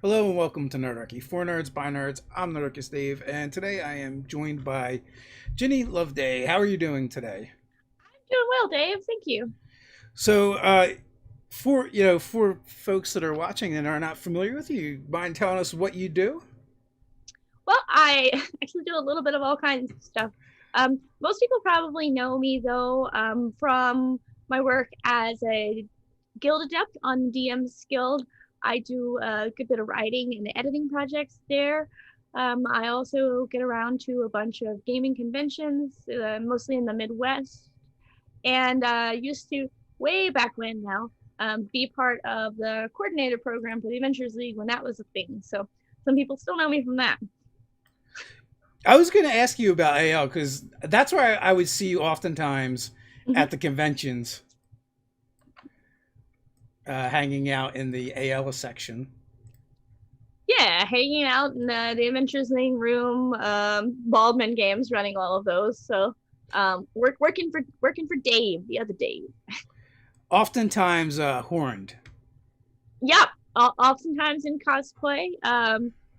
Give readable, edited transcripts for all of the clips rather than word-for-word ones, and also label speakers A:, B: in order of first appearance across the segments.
A: Hello and welcome to Nerdarchy. For nerds, by nerds, I'm Nerdarchy Steve, and today I am joined by Ginny Loveday. How are you doing today?
B: Doing well, Dave. Thank you.
A: So, for folks that are watching and are not familiar with you, mind telling us what you do?
B: Well, I actually do a little bit of all kinds of stuff. Most people probably know me though from my work as a guild adept on DM's Guild. I do a good bit of writing and editing projects there. I also get around to a bunch of gaming conventions, mostly in the Midwest, and used to way back when now be part of the coordinator program for the Adventures League when that was a thing. So some people still know me from that.
A: I was going to ask you about AL because that's where I would see you oftentimes
B: Mhm.
A: at the conventions, hanging out in the AL section.
B: Yeah, hanging out in the Adventures League room, Baldman Games running all of those. So working for Dave, the other Dave.
A: Oftentimes, horned.
B: Yep, oftentimes in cosplay,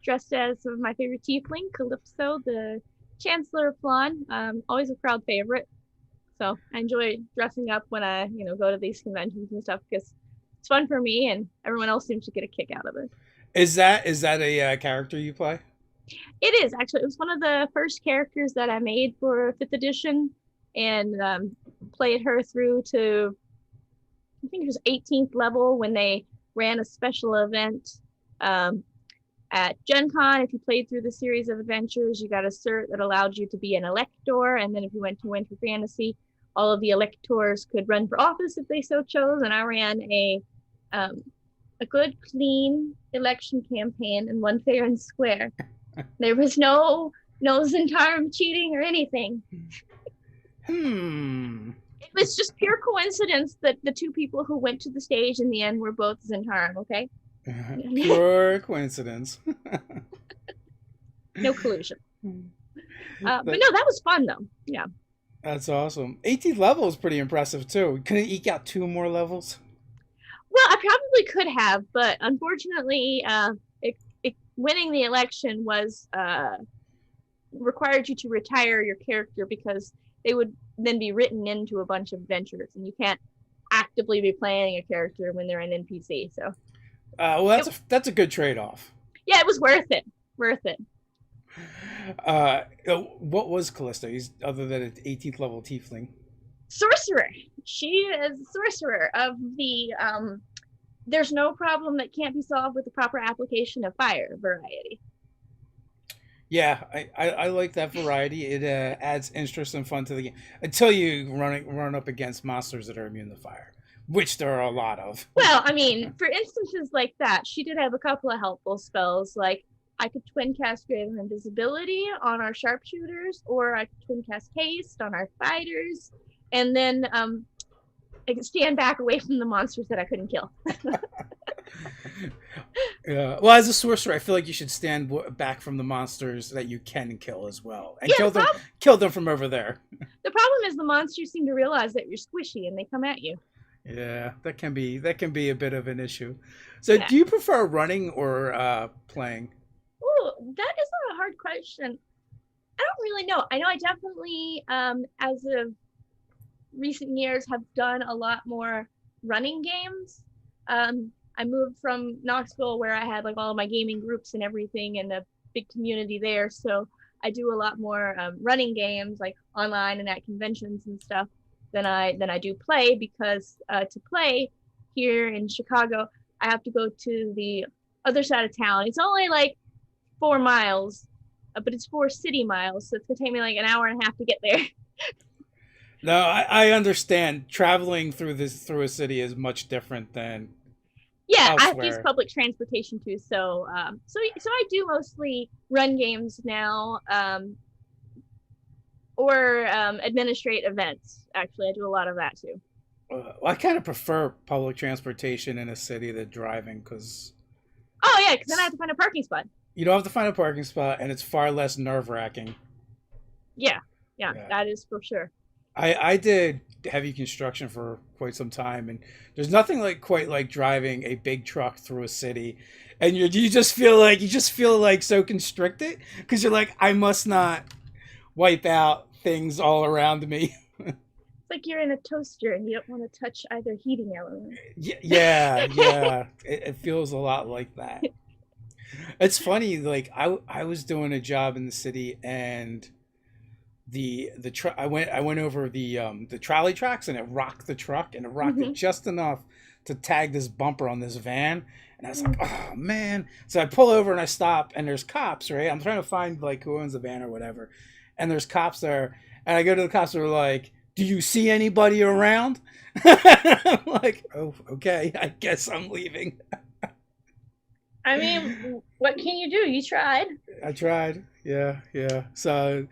B: dressed as some of my favorite tiefling, Calypso, the Chancellor of Flan. Always a crowd favorite. So I enjoy dressing up when I, go to these conventions and stuff because it's fun for me and everyone else seems to get a kick out of it.
A: Is that a character you play?
B: It is actually. It was one of the first characters that I made for fifth edition, and played her through to I think it was 18th level when they ran a special event um, at Gen Con. If you played through the series of adventures, you got a cert that allowed you to be an elector, and then if you went to Winter Fantasy, all of the electors could run for office if they so chose. And I ran um, a good, clean election campaign and won fair and square. There was no Zentarum cheating or anything.
A: Hmm.
B: It was just pure coincidence that the two people who went to the stage in the end were both Zentarum. Okay,
A: Pure coincidence.
B: no collusion. But
A: that,
B: no, that was fun though. Yeah.
A: that's awesome. 18th level is pretty impressive too. Couldn't eke out two more levels?
B: Well, I probably could have, but unfortunately, winning the election was required you to retire your character because they would then be written into a bunch of adventures, and you can't actively be playing a character when they're an NPC. So,
A: Well,
B: it,
A: that's a good trade off.
B: yeah, it was worth it. Worth it.
A: What was Callisto? He's other than an 18th level tiefling.
B: Sorcerer. She is sorcerer of the there's no problem that can't be solved with the proper application of fire variety.
A: Yeah, I like that variety. It adds interest and fun to the game until you run up against monsters that are immune to fire, which there are a lot of.
B: Well, I mean, for instances like that, she did have a couple of helpful spells. Like I could twin cast Greater Invisibility on our sharpshooters, or I could twin cast Haste on our fighters, and then I could stand back away from the monsters that I couldn't kill.
A: Yeah. Well, as a sorcerer, I feel like you should stand back from the monsters that you can kill as well, and
B: Yeah,
A: kill them from over there.
B: the problem is the monsters seem to realize that you're squishy and they come at you.
A: Yeah, that can be a bit of an issue. So,
B: Yeah.
A: do you prefer running or playing?
B: Ooh, that is a hard question. I don't really know. I know I definitely, as of recent years, have done a lot more running games. I moved from Knoxville where I had like all of my gaming groups and everything and a big community there. So I do a lot more running games like online and at conventions and stuff than I do play because to play here in Chicago, I have to go to the other side of town. It's only like 4 miles, but it's 4 city miles, so it's gonna take me like an hour and a half to get there.
A: No, I understand. Traveling through a city is much different than
B: Yeah, I have to use
A: elsewhere.
B: public transportation too. So I do mostly run games now, or administrate events. Actually, I do a lot of that too.
A: I kind of prefer public transportation in a city than driving because
B: Oh yeah, because then I have to find a parking spot.
A: you don't have to find a parking spot and it's far less nerve wracking.
B: Yeah, yeah,
A: Yeah,
B: that is for sure.
A: I did heavy construction for quite some time, and there's nothing like quite like driving a big truck through a city, and you just feel like so constricted because you're like, I must not wipe out things all around me.
B: It's like you're in a toaster and you don't want to touch either heating element.
A: Yeah. It feels a lot like that. It's funny, like I was doing a job in the city, and I went over the trolley tracks, and it rocked the truck, and it rocked it
B: Hmm.
A: just enough to tag this bumper on this van, and I was like, oh man. So I pull over and I stop, and there's cops, right? I'm trying to find like who owns the van or whatever, and there's cops there, and I go to the cops, and they're like, do you see anybody around? I'm like, oh, okay, I guess I'm leaving.
B: I mean, what can you do? You tried.
A: I tried. Yeah. So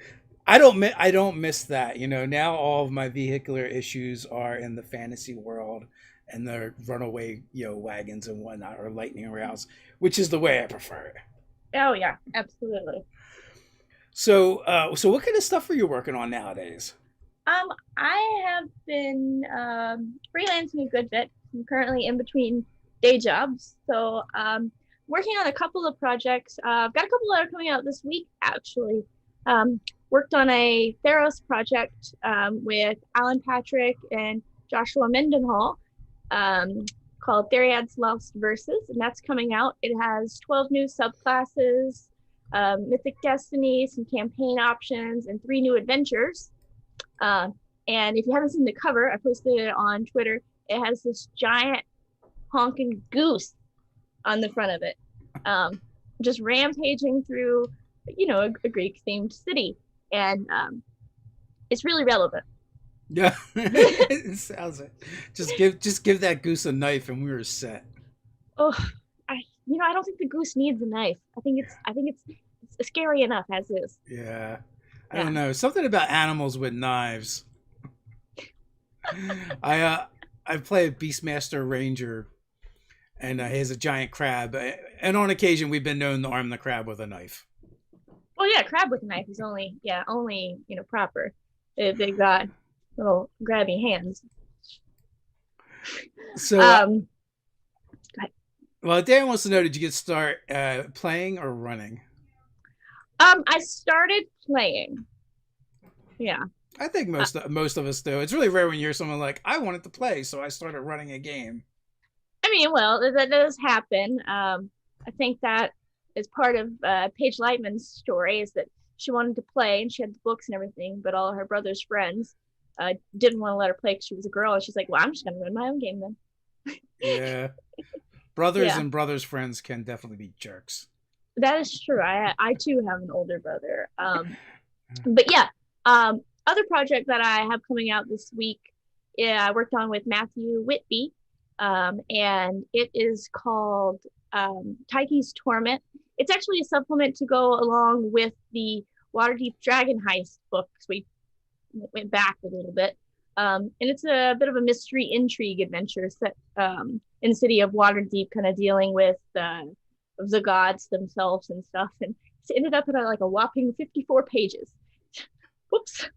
A: I don't miss that. You know, now all of my vehicular issues are in the fantasy world and the runaway, wagons and whatnot, or lightning rounds, which is the way I prefer it.
B: Oh yeah, absolutely.
A: So what kind of stuff are you working on nowadays?
B: I have been freelancing a good bit. I'm currently in between day jobs, so working on a couple of projects. I've got a couple that are coming out this week, actually. Um, Worked on a Theros project with Alan Patrick and Joshua Mendenhall called Theriad's Lost Verses, and that's coming out. It has 12 new subclasses, Mythic Destiny, some campaign options, and 3 new adventures. Uh, and if you haven't seen the cover, I posted it on Twitter. It has this giant honking goose on the front of it, um, just rampaging through, a Greek themed city, and it's really relevant.
A: Yeah, it sounds it. Just give that goose a knife, and we were set.
B: Oh, I don't think the goose needs a knife. I think it's scary enough as is.
A: Yeah, I
B: Yeah.
A: don't know, something about animals with knives. I I play a Beastmaster Ranger, and he has a giant crab, and on occasion we've been known to arm the crab with a knife.
B: Well, yeah, crab with a knife is only proper if they've got little grabby hands.
A: So,
B: Um,
A: well, Dan wants to know: did you get start playing or running?
B: I started playing. Yeah.
A: I think most of us do. It's really rare when you hear someone like, "I wanted to play, so I started running a game."
B: I mean, well, that does happen. I think that is part of Paige Lightman's story is that she wanted to play and she had the books and everything, but all her brother's friends didn't want to let her play because she was a girl. And she's like, well, I'm just going to run my own game then.
A: Yeah, brothers
B: Yeah,
A: and brothers' friends can definitely be jerks.
B: that is true. I too have an older brother. But yeah, other project that I have coming out this week, yeah, I worked on with Matthew Whitby, and it is called Taiki's Torment. It's actually a supplement to go along with the Waterdeep Dragon Heist book. So we went back a little bit. And it's a bit of a mystery intrigue adventure set in the city of Waterdeep, kind of dealing with the gods themselves and stuff. And it ended up at like a whopping 54 pages. Whoops.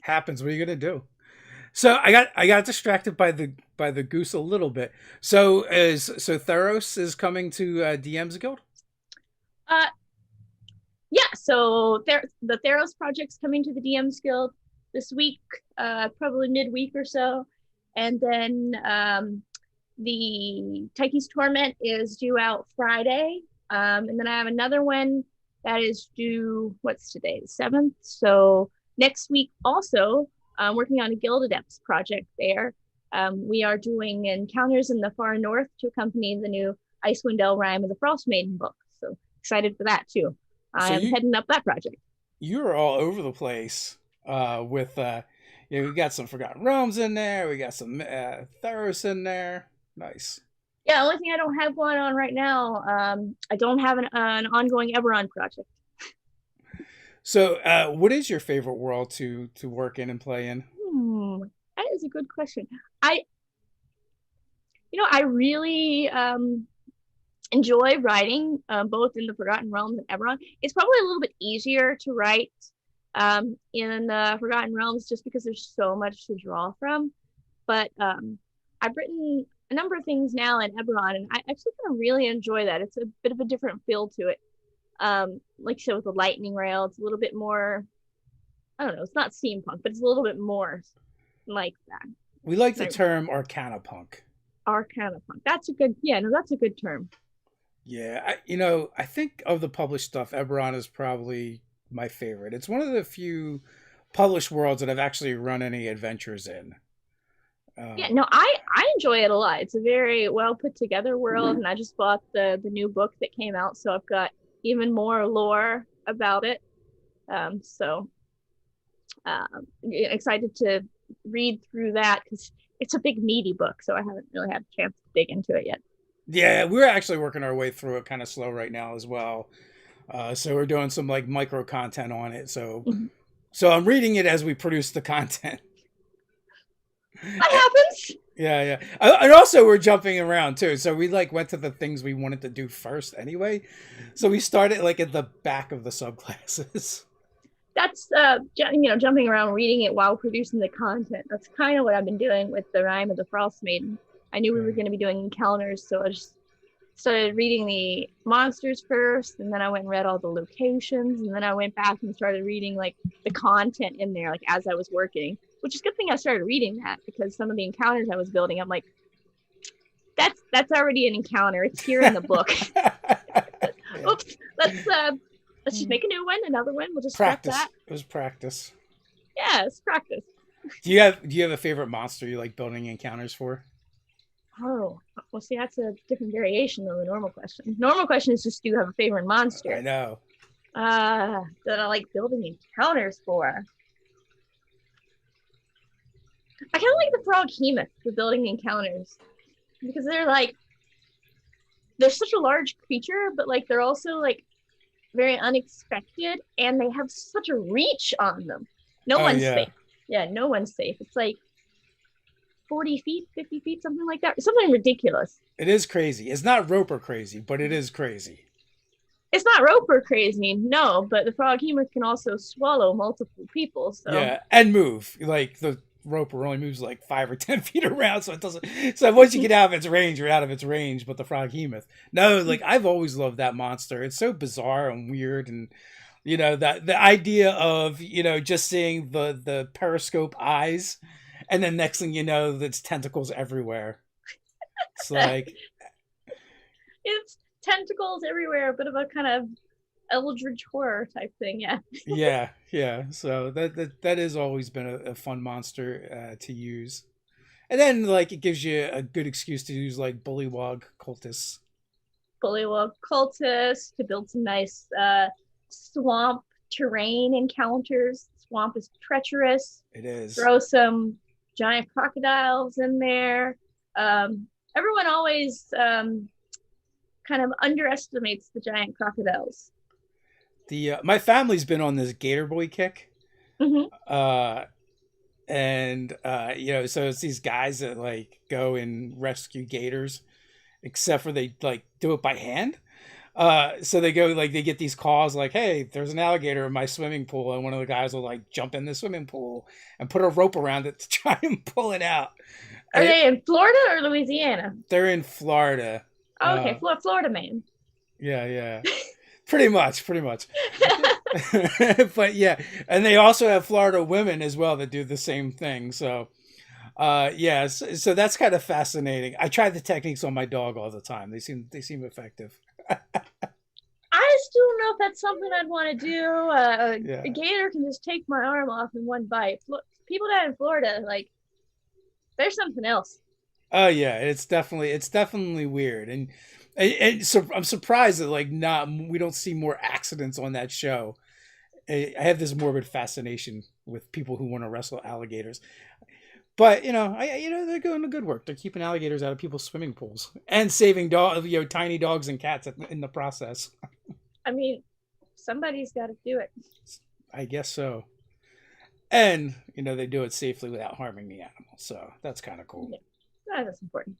A: Happens. What are you gonna do? So I got distracted by the goose a little bit. So Theros is coming to DM's Guild.
B: Uh, yeah, so the Theros project's coming to the DM's Guild this week, probably midweek or so. And then the Taiki's Torment is due out Friday. And then I have another one that is due, what's today, the 7th? So next week also, I'm working on a Guild Adepts project there. We are doing encounters in the far north to accompany the new Icewind Dale Rime of the Frost Maiden book. So excited for that too. I
A: So
B: am heading up that project.
A: you're all over the place with we got some Forgotten Realms in there. We got some Theros in there. Nice.
B: Yeah, the only thing I don't have going on right now, I don't have an ongoing Eberron project.
A: So, what is your favorite world to work in and play in?
B: That is a good question. I, I really enjoy writing both in the Forgotten Realms and Eberron. It's probably a little bit easier to write in Forgotten Realms just because there's so much to draw from. But I've written a number of things now in Eberron, and I actually kind of really enjoy that. It's a bit of a different feel to it. Like you said, with the lightning rail, it's a little bit more, I don't know, it's not steampunk, but it's a little bit more like that.
A: We like the term Arcana Punk.
B: Arcana Punk. That's a good, yeah, no, that's a good term.
A: Yeah, I think of the published stuff, Eberron is probably my favorite. It's one of the few published worlds that I've actually run any adventures in.
B: Yeah, no, I enjoy it a lot. It's a very well put together world, and I just bought the new book that came out, so I've got even more lore about it. So excited to read through that because it's a big meaty book, so I haven't really had a chance to dig into it yet.
A: Yeah, we're actually working our way through it kind of slow right now as well. So we're doing some like micro content on it. So I'm reading it as we produce the content.
B: What happens?
A: Yeah. And also we're jumping around too. So we like went to the things we wanted to do first anyway. So we started like at the back of the subclasses.
B: That's jumping around reading it while producing the content. That's kind of what I've been doing with the Rime of the Frost Maiden. I knew we were going to be doing encounters, so I just started reading the monsters first, and then I went and read all the locations, and then I went back and started reading like the content in there, like as I was working. Which is a good thing I started reading that, because some of the encounters I was building, I'm like, that's already an encounter. It's here in the book. Oops, let's just make a new one, another one. We'll just
A: practice.
B: That.
A: It was practice.
B: Yeah, it's practice.
A: Do you have a favorite monster you like building encounters for?
B: Oh, well, see, that's a different variation than the normal question. Normal question is just, do you have a favorite monster?
A: I know.
B: That I like building encounters for. I kind of like the Froghemoth for building encounters, because they're such a large creature, but like they're also like very unexpected, and they have such a reach on them. No one's safe. Yeah, no one's safe. It's like 40 feet, 50 feet, something like that. Something ridiculous.
A: It is crazy. It's not Roper crazy, but it is crazy.
B: It's not Roper crazy, no, but the Froghemoth can also swallow multiple people. So
A: yeah, and move. Like the Roper only moves like 5 or 10 feet around, so it doesn't. So once you get out of its range, you're out of its range. But the Froghemoth, no, like I've always loved that monster. It's so bizarre and weird, and that the idea of just seeing the periscope eyes, and then next thing you know, it's tentacles everywhere. It's like
B: it's tentacles everywhere, a bit of a kind of eldritch horror type thing.
A: Yeah. So that has always been a fun monster to use, and then like it gives you a good excuse to use like bullywog cultists
B: to build some nice swamp terrain encounters. Swamp is treacherous.
A: It is.
B: Throw some giant crocodiles in there. Everyone always kind of underestimates the giant crocodiles.
A: My family's been on this Gator Boy kick.
B: Mm-hmm.
A: So it's these guys that like go and rescue gators, except for they like do it by hand. So they go like they get these calls like, "Hey, there's an alligator in my swimming pool," and one of the guys will like jump in the swimming pool and put a rope around it to try and pull it out.
B: Are they in Florida or Louisiana?
A: They're in Florida.
B: Oh, okay, Florida man.
A: Yeah. Pretty much. But yeah, and they also have Florida women as well that do the same thing. So, so that's kind of fascinating. I try the techniques on my dog all the time. They seem effective.
B: I still don't know if that's something I'd want to do. A gator can just take my arm off in one bite. People down in Florida, like, there's something else.
A: Oh yeah, it's definitely weird, and so I'm surprised that like we don't see more accidents on that show. I have this morbid fascination with people who want to wrestle alligators, but they're doing the good work. They're keeping alligators out of people's swimming pools and saving tiny dogs and cats in the process.
B: I mean, somebody's got to do it.
A: I guess so. And, they do it safely without harming the animal. So that's kind of cool.
B: Yeah, that's important.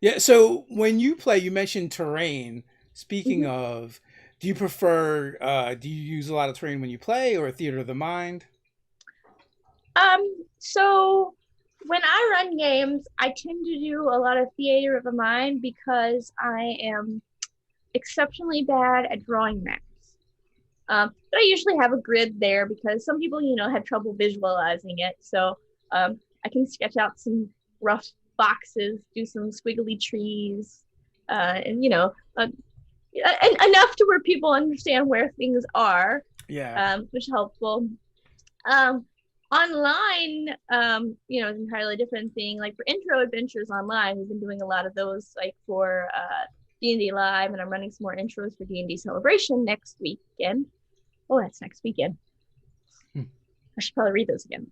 A: Yeah. So when you play, you mentioned terrain. Speaking of, Do you prefer? Do you use a lot of terrain when you play, or theater of the mind?
B: So when I run games, I tend to do a lot of theater of the mind because I am exceptionally bad at drawing maps. But I usually have a grid there because some people, have trouble visualizing it. So I can sketch out some rough boxes, do some squiggly trees, and enough to where people understand where things are,
A: Yeah.
B: which is helpful. Um, Online, is entirely different thing. Like for intro adventures online, we've been doing a lot of those, like for D&D Live, and I'm running some more intros for D&D Celebration next weekend. Oh, that's next weekend.
A: Hmm.
B: I should probably read those again.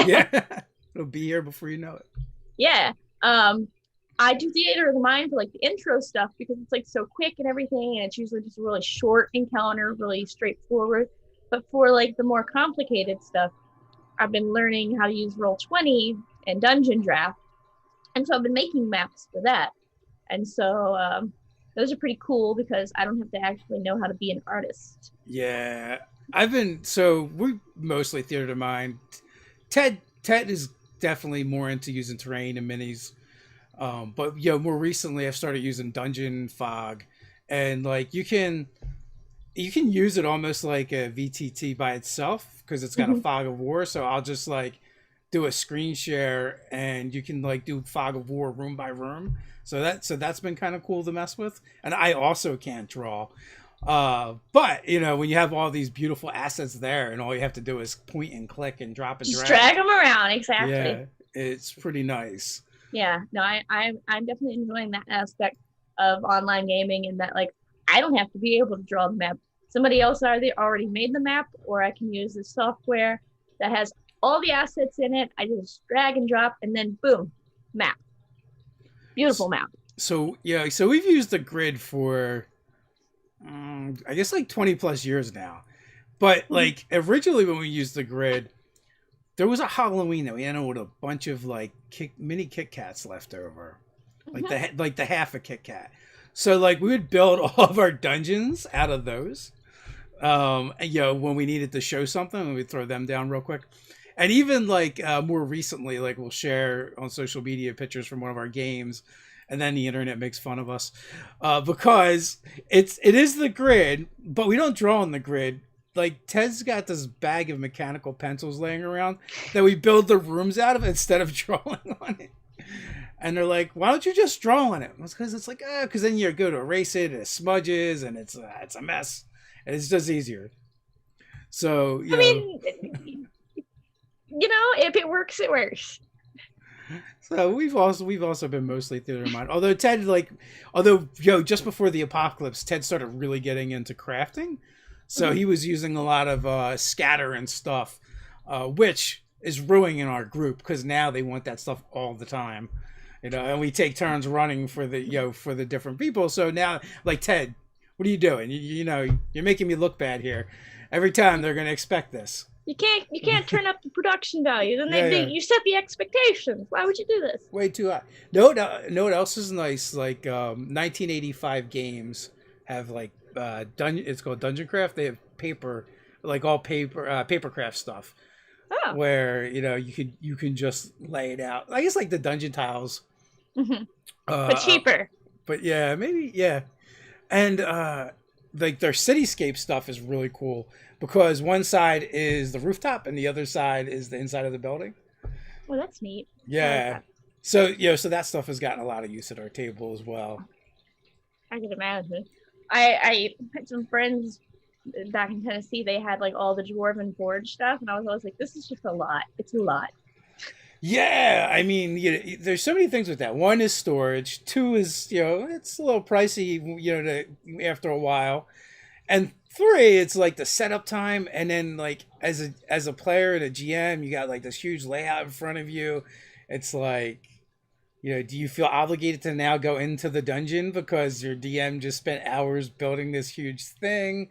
A: Yeah. It'll be here before you know it.
B: Yeah. I do theater of the mind for like the intro stuff because it's like so quick and everything, and it's usually just a really short encounter, really straightforward. But for like the more complicated stuff, I've been learning how to use Roll20 and Dungeon Draft, and so I've been making maps for that. And so those are pretty cool because I don't have to actually know how to be an artist.
A: Yeah. We mostly theater of mind. Ted is definitely more into using terrain and minis. But more recently I've started using Dungeon Fog, and like you can use it almost like a VTT by itself because it's got a
B: Mm-hmm.
A: fog of war. So I'll just like do a screen share, and you can like do fog of war room by room. So that's been kind of cool to mess with. And I also can't draw. But when you have all these beautiful assets there, and all you have to do is point and click and drop and
B: Just
A: drag,
B: drag them around, exactly.
A: yeah, it's pretty nice.
B: Yeah, no, I'm definitely enjoying that aspect of online gaming, and that like I don't have to be able to draw the map. Somebody else either already made the map, or I can use the software that has all the assets in it. I just drag and drop, and then boom, map. Beautiful map.
A: So yeah, so we've used the grid for I guess like 20 plus years now. But like originally when we used the grid, there was a Halloween that we ended with a bunch of like mini Kit Kats left over, like the half a Kit Kat. So like we would build all of our dungeons out of those. And, when we needed to show something, we'd throw them down real quick. And even like more recently, like we'll share on social media pictures from one of our games, and then the internet makes fun of us because it is the grid, but we don't draw on the grid. Like Ted's got this bag of mechanical pencils laying around that we build the rooms out of instead of drawing on it. And they're like, "Why don't you just draw on it?" Because it's like, because then you go to erase it and it smudges and it's a mess, and it's just easier. So
B: I mean, if it works, it works.
A: So we've also been mostly theater of mind. Just before the apocalypse, Ted started really getting into crafting. So
B: Mm-hmm.
A: he was using a lot of scatter and stuff, which is ruining our group because now they want that stuff all the time. And we take turns running for the different people. So now, like Ted, what are you doing? You're making me look bad here. Every time they're gonna expect this.
B: You can't turn up the production values, and
A: Yeah, yeah.
B: you set the expectations. Why would you do this?
A: Way too high. No, what else is nice? Like 1985 games have like dungeon. It's called Dungeon Craft. They have paper, like all papercraft stuff,
B: Oh.
A: where you can just lay it out. I guess like the dungeon tiles.
B: Mm-hmm.
A: Uh,
B: But
A: uh
B: cheaper.
A: but yeah, maybe yeah, and like their cityscape stuff is really cool because one side is the rooftop and the other side is the inside of the building.
B: Well, that's neat. I like
A: Yeah.
B: that.
A: So that stuff has gotten a lot of use at our table as well.
B: I can imagine. I had some friends back in Tennessee. They had like all the dwarven forge stuff, and I was always like, "This is just a lot. It's a lot."
A: Yeah, I mean, there's so many things with that. One is storage. Two is, it's a little pricey, after a while. And three, it's like the setup time, and then like as a player and a GM, you got like this huge layout in front of you. It's like, do you feel obligated to now go into the dungeon because your DM just spent hours building this huge thing?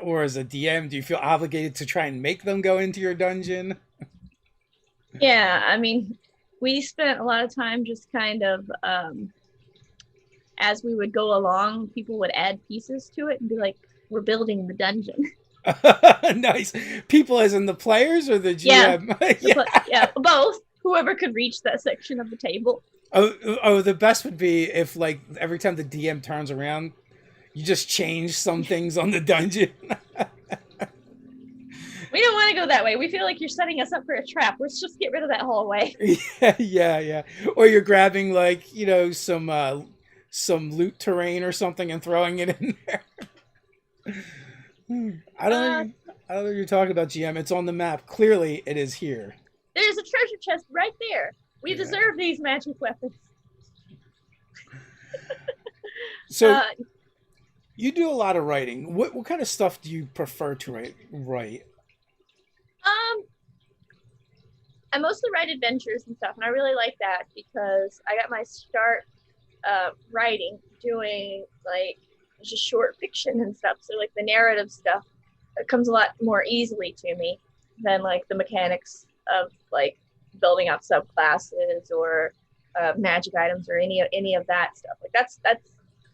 A: Or as a DM, do you feel obligated to try and make them go into your dungeon?
B: Yeah, I mean, we spent a lot of time just kind of as we would go along, people would add pieces to it and be like, we're building the dungeon.
A: Nice. People as in the players or the
B: Yeah,
A: GM? Yeah.
B: yeah, both. Whoever could reach that section of the table.
A: Oh, the best would be if, like, every time the DM turns around, you just change some things on the dungeon.
B: We don't want to go that way. We feel like you're setting us up for a trap. Let's just get rid of that hallway.
A: Yeah. Or you're grabbing, like, some loot terrain or something and throwing it in there. I don't know. I don't know what you're talking about, GM. It's on the map. Clearly, it is here.
B: There's a treasure chest right there. We deserve these magic weapons.
A: So, you do a lot of writing. What kind of stuff do you prefer to write?
B: I mostly write adventures and stuff, and I really like that because I got my start writing, doing like just short fiction and stuff. So like the narrative stuff, it comes a lot more easily to me than like the mechanics of like building out subclasses or magic items or any of that stuff. Like that's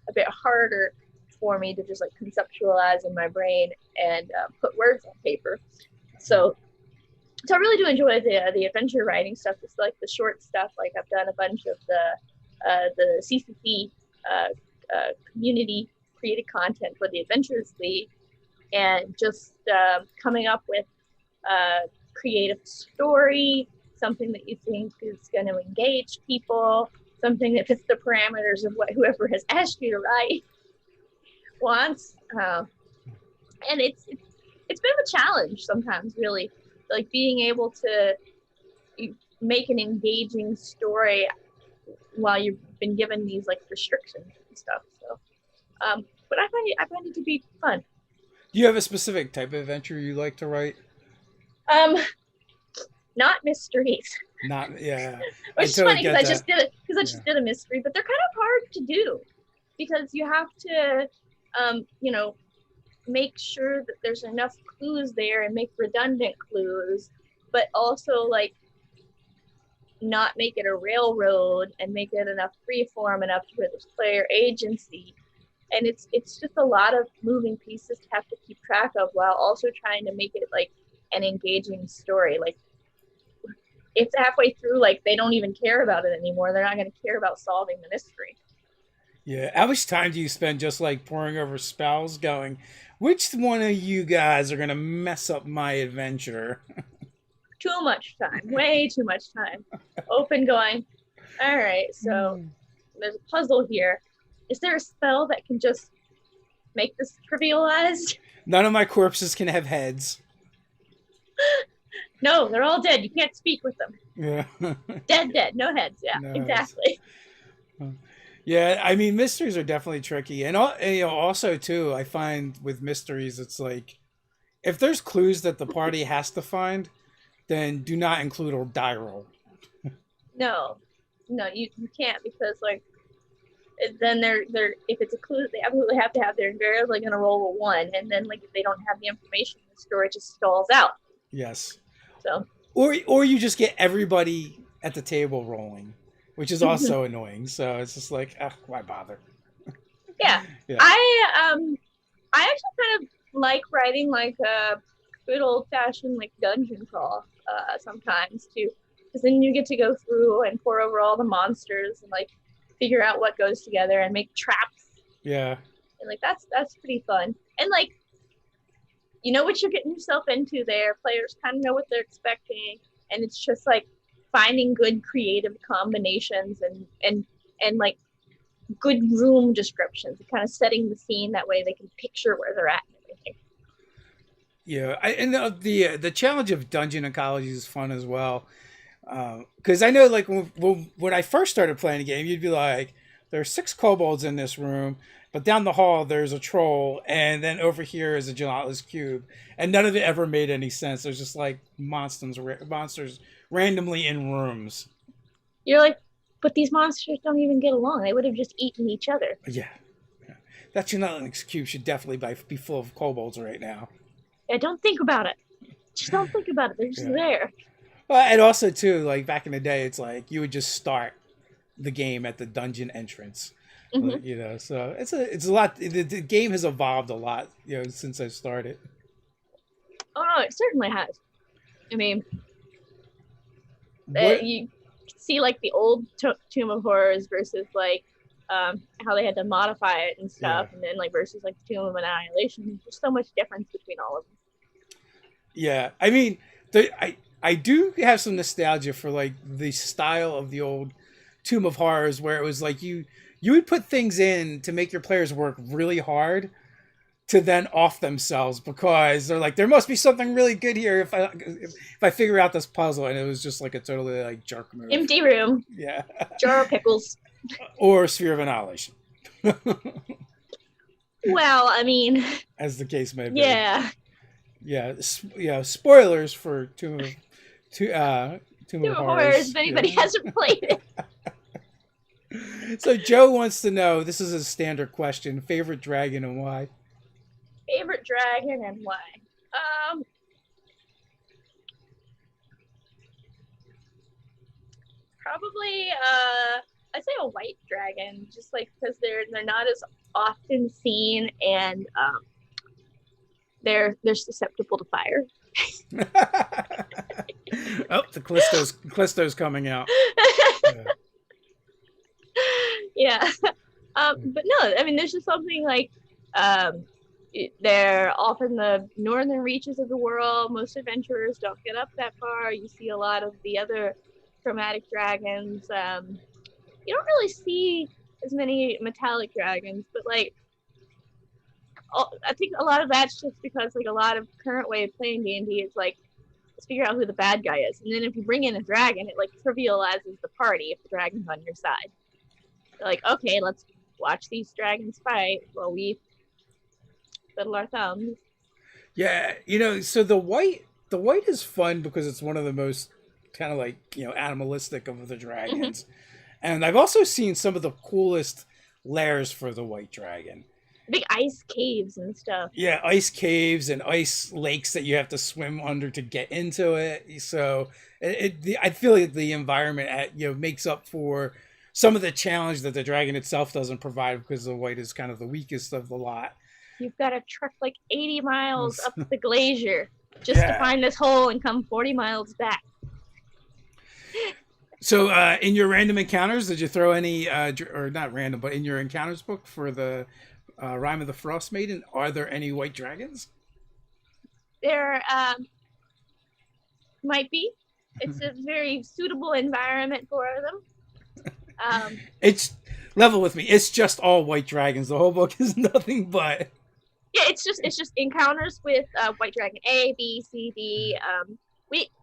B: a bit harder for me to just like conceptualize in my brain and put words on paper. So I really do enjoy the adventure writing stuff. It's like the short stuff. Like I've done a bunch of the CCC community created content for the Adventures League, and just coming up with a creative story, something that you think is going to engage people, something that fits the parameters of what whoever has asked you to write wants. And it's been a challenge sometimes, really, like being able to make an engaging story while you've been given these like restrictions and stuff. So, but I find it to be fun.
A: Do you have a specific type of adventure you like to write?
B: Not mysteries.
A: Not, yeah.
B: Which is funny because I just did a mystery, but they're kind of hard to do because you have to, make sure that there's enough clues there and make redundant clues, but also like not make it a railroad and make it enough freeform enough to where there's player agency. And it's just a lot of moving pieces to have to keep track of while also trying to make it like an engaging story. Like if halfway through, like they don't even care about it anymore, they're not going to care about solving the mystery.
A: Yeah. How much time do you spend just like poring over spells going, which one of you guys are going to mess up my adventure?
B: Too much time. Way too much time. Open going, all right, so there's a puzzle here. Is there a spell that can just make this trivialized?
A: None of my corpses can have heads.
B: No, they're all dead. You can't speak with them.
A: Yeah.
B: Dead. No heads. Yeah, no exactly.
A: Heads. Yeah, I mean, mysteries are definitely tricky. And also, too, I find with mysteries, it's like, if there's clues that the party has to find, then do not include a die roll.
B: No, you can't, because like then they're if it's a clue that they absolutely have to have, they're invariably going to roll a 1, and then like if they don't have the information, the story just stalls out.
A: Yes.
B: So. Or
A: you just get everybody at the table rolling, which is also annoying. So it's just like, why bother?
B: Yeah. I actually kind of like writing like a good old fashioned like dungeon crawl sometimes too, because then you get to go through and pour over all the monsters and like figure out what goes together and make traps.
A: Yeah.
B: And like that's pretty fun. And like you know what you're getting yourself into there. Players kind of know what they're expecting, and it's just like finding good creative combinations and like good room descriptions, kind of setting the scene that way they can picture where they're at and everything.
A: Yeah, and the challenge of dungeon ecology is fun as well, because I know like when I first started playing the game, you'd be like, there's 6 kobolds in this room, but down the hall there's a troll, and then over here is a gelatinous cube, and none of it ever made any sense. There's just like monsters randomly in rooms.
B: You're like, but these monsters don't even get along. They would have just eaten each other.
A: Yeah. That gelatinous cube should definitely be full of kobolds right now.
B: Yeah, don't think about it. Just don't think about it. They're just there.
A: Well, and also too, like back in the day, it's like you would just start the game at the dungeon entrance.
B: Hmm.
A: You know, so it's a lot. The game has evolved a lot, you know, since I started.
B: Oh no, it certainly has. I mean,
A: What?
B: you see like the old Tomb of Horrors versus like how they had to modify it and
A: Yeah,
B: stuff, and then like versus like Tomb of Annihilation. There's so much difference between all of them.
A: yeah. I mean, I do have some nostalgia for like the style of the old Tomb of Horrors, where it was like you would put things in to make your players work really hard to then off themselves because they're like, there must be something really good here if I figure out this puzzle, and it was just like a totally like jerk move.
B: Empty room,
A: Yeah,
B: jar of pickles.
A: or Sphere of Annihilation,
B: Well, I mean,
A: as the case may be.
B: yeah,
A: Yeah, yeah. Spoilers for Tomb, Tomb
B: Tomb
A: of
B: of Horrors.
A: Horrors.
B: If anybody
A: Yeah.
B: hasn't played it,
A: So Joe wants to know. This is a standard question: favorite dragon and why?
B: favorite dragon and why? Um, Probably I'd say a white dragon, just like because they're not as often seen and they're susceptible to fire.
A: Oh, the Callisto's coming out. Yeah.
B: Yeah. But no, I mean, there's just something like um, they're off in the northern reaches of the world. Most adventurers don't get up that far. You see a lot of the other chromatic dragons. You don't really see as many metallic dragons, but like I think a lot of that's just because like a lot of current way of playing D&D is like let's figure out who the bad guy is, and then if you bring in a dragon, it like trivializes the party if the dragon's on your side. They're like, okay, let's watch these dragons fight while we fiddle our thumbs.
A: Yeah, you know, so the white is fun because it's one of the most kind of like, you know, animalistic of the
B: Mm-hmm.
A: dragons. And I've also seen some of the coolest lairs for the white dragon.
B: Big ice caves and stuff.
A: Yeah, ice caves and ice lakes that you have to swim under to get into it. So I feel like the environment you know makes up for some of the challenge that the dragon itself doesn't provide because the white is kind of the weakest of the lot.
B: You've got to trek like 80 miles up the glacier just to
A: Yeah.
B: find this hole and come 40 miles back.
A: So, in your random encounters, did you throw any, or not random, but in your encounters book for the Rime of the Frost Maiden, are there any white dragons?
B: There might be. It's a very suitable environment for them.
A: It's level with me. It's just all white dragons. The whole book is nothing but.
B: Yeah, it's just encounters with white dragon A, B, C, D.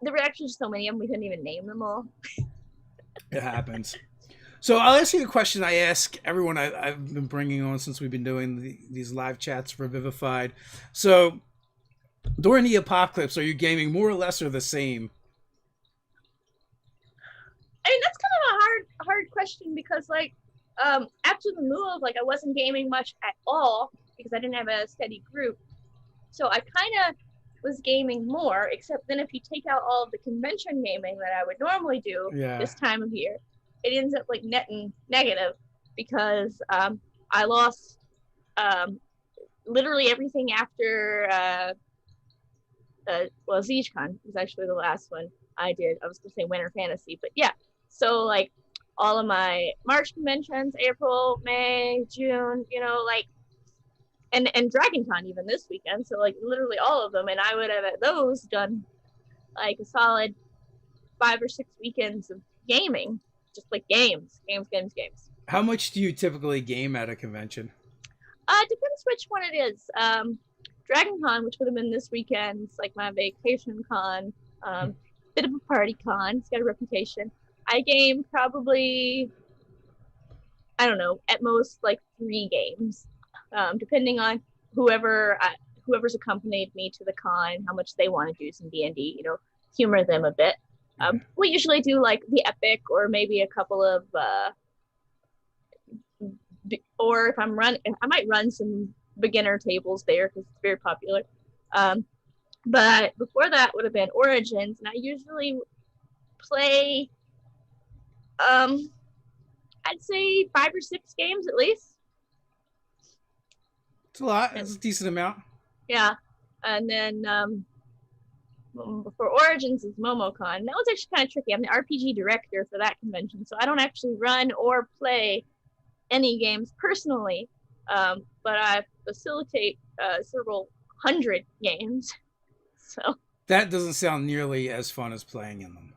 B: There were actually so many of them we couldn't even name them all.
A: It happens. So I'll ask you a question I ask everyone I've been bringing on since we've been doing these live chats for Revivified. So during the apocalypse, are you gaming more or less or the same?
B: I mean, that's kind of a hard question because like after the move, like I wasn't gaming much at all because I didn't have a steady group. So I kind of was gaming more, except then if you take out all of the convention gaming that I would normally do
A: Yeah.
B: this time of year, it ends up like netting negative because I lost um, literally everything after well, ZegeCon was actually the last one I did. I was going to say Winter Fantasy, but yeah. So like all of my March conventions, April, May, June, you know, like and Dragon Con even this weekend. So like literally all of them, and I would have at those done like a solid 5 or 6 weekends of gaming, just like games.
A: How much do you typically game at a convention?
B: Depends which one it is. Dragon Con, which would have been this weekend, it's like my vacation con. Bit of a party con. It's got a reputation. I game probably, I don't know, at most like 3 games, depending on whoever's accompanied me to the con, how much they want to do some D&D, you know, humor them a bit. We usually do like the epic or maybe a couple of or if I'm running, I might run some beginner tables there because it's very popular. But before that would have been Origins, and I usually play. I'd say 5 or 6 games at least.
A: It's a lot. It's a decent amount.
B: Yeah. And then for Origins is MomoCon. That was actually kind of tricky. I'm the RPG director for that convention, so I don't actually run or play any games personally, but I facilitate several hundred games. So
A: that doesn't sound nearly as fun as playing in them.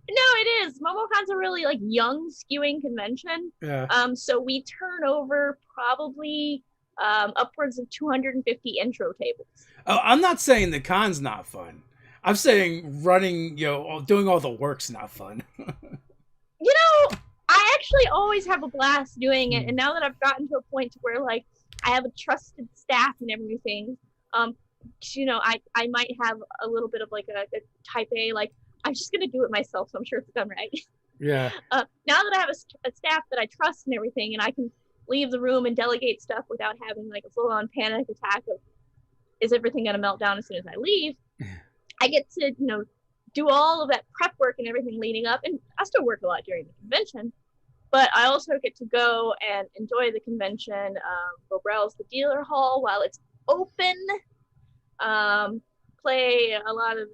B: No, it is. MomoCon's a really like young skewing convention.
A: Yeah.
B: So we turn over probably upwards of 250 intro tables.
A: Oh, I'm not saying the con's not fun. I'm saying running, doing all the work's not fun.
B: I actually always have a blast doing it, and now that I've gotten to a point to where like I have a trusted staff and everything, I might have a little bit of like a type A, like I'm just gonna do it myself, so I'm sure it's done right.
A: Yeah.
B: Now that I have a staff that I trust and everything, and I can leave the room and delegate stuff without having like a full-on panic attack of is everything gonna melt down as soon as I leave, I get to do all of that prep work and everything leading up, and I still work a lot during the convention, but I also get to go and enjoy the convention, go browse the dealer hall while it's open, play a lot of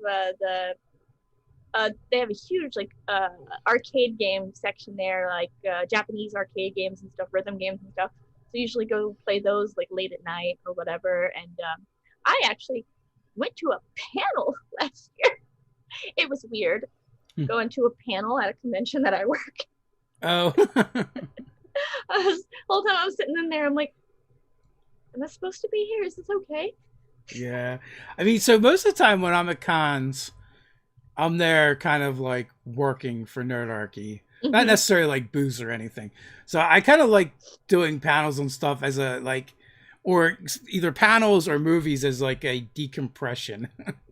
B: they have a huge like arcade game section there, like Japanese arcade games and stuff, rhythm games and stuff. So usually go play those like late at night or whatever. And I actually went to a panel last year. It was weird going to a panel at a convention that I work.
A: Oh.
B: The whole time I was sitting in there, I'm like, am I supposed to be here? Is this okay?
A: Yeah. I mean, so most of the time when I'm at cons, I'm there kind of like working for Nerdarchy. Mm-hmm. Not necessarily like booze or anything. So I kind of like doing panels and stuff as a like, or either panels or movies as like a decompression.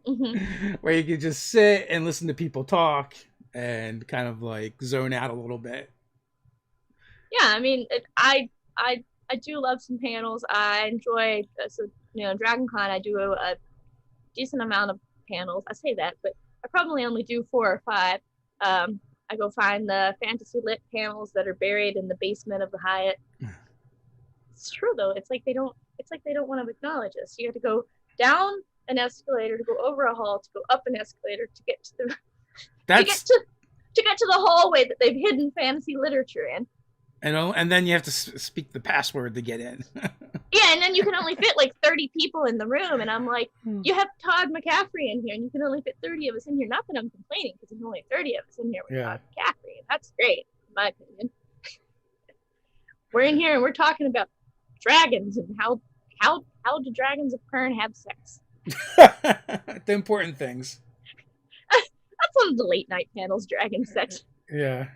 A: Mm-hmm. Where you can just sit and listen to people talk and kind of like zone out a little bit.
B: Yeah, I mean, I do love some panels. I enjoy, Dragon Con, I do a decent amount of panels. I say that, but I probably only do 4 or 5. I go find the fantasy lit panels that are buried in the basement of the Hyatt. It's true though. It's like they don't want to acknowledge us. You have to go down an escalator to go over a hall to go up an escalator to get to the to get to the hallway that they've hidden fantasy literature in.
A: And then you have to speak the password to get in.
B: Yeah, and then you can only fit like 30 people in the room, and I'm like, you have Todd McCaffrey in here, and you can only fit 30 of us in here. Not that I'm complaining, because there's only 30 of us in here with Todd McCaffrey, and that's great, in my opinion. We're in here, and we're talking about dragons and how do dragons of Pern have sex?
A: The important things.
B: That's one of the late night panels, dragon sex.
A: Yeah.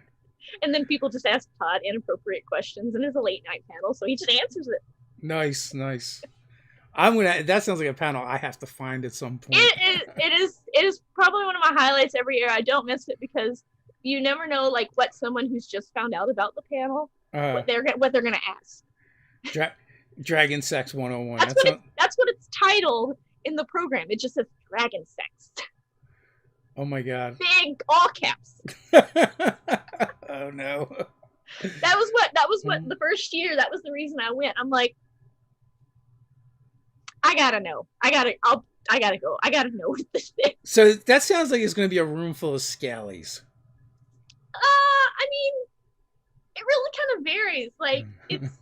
B: And then people just ask Todd inappropriate questions, and there's a late night panel, so he just answers it.
A: Nice. That sounds like a panel I have to find at some point.
B: It is probably one of my highlights every year. I don't miss it because you never know like what someone who's just found out about the panel what they're gonna ask.
A: Dragon Sex 101.
B: That's what it's titled in the program. It just says Dragon Sex.
A: Oh my god.
B: Big all caps.
A: Oh no.
B: That was what the first year, that was the reason I went. I'm like, I gotta know. I gotta go. I gotta know what this is.
A: So that sounds like it's gonna be a room full of scallies.
B: I mean, it really kind of varies. Like it's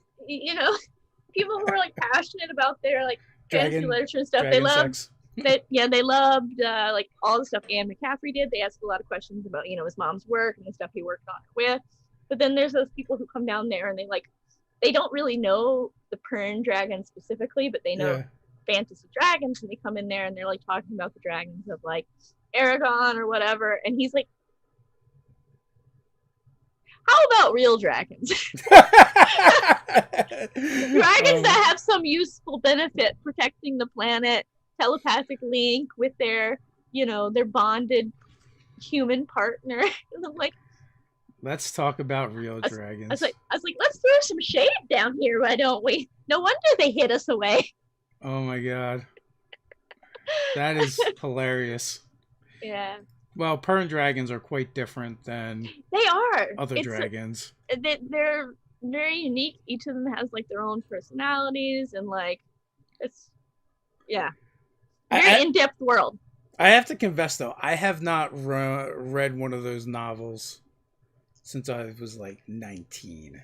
B: people who are like passionate about their like fantasy literature and stuff. They loved like all the stuff Anne McCaffrey did. They asked a lot of questions about his mom's work and the stuff he worked on it with. But then there's those people who come down there and they don't really know the Pern dragon specifically, but they know fantasy dragons, and they come in there and they're like talking about the dragons of like Aragon or whatever, and he's like, how about real dragons? Dragons that have some useful benefit, protecting the planet, telepathic link with their bonded human partner. And I'm like,
A: let's talk about real dragons.
B: I was like, let's throw some shade down here, why don't we? No wonder they hid us away.
A: Oh my god. That is hilarious.
B: Yeah.
A: Well, Persian dragons are quite different than
B: They are.
A: other
B: It's
A: dragons.
B: they're very unique. Each of them has like their own personalities and like it's yeah, very
A: I,
B: in-depth world.
A: I have to confess though, I have not read one of those novels since I was like 19.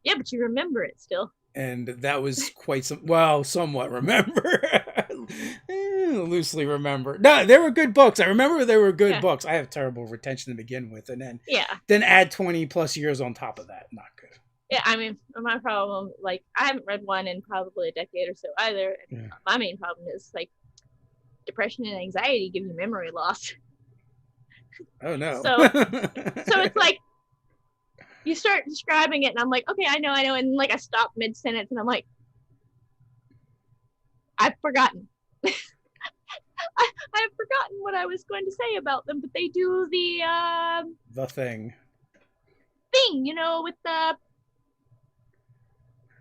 B: Yeah, but you remember it still.
A: And that was quite somewhat remember. Loosely remember. No, they were good books. I remember they were good
B: Yeah.
A: books. I have terrible retention to begin with, and
B: Yeah.
A: then add 20 plus years on top of that. Not good.
B: Yeah, I mean, my problem, like, I haven't read one in probably a decade or so either. And
A: Yeah.
B: my main problem is like depression and anxiety give you memory loss.
A: Oh no.
B: So it's like you start describing it, and I'm like, okay, I know, and like I stop mid sentence, and I'm like, I've forgotten. I've forgotten what I was going to say about them, but they do
A: the thing,
B: thing, with the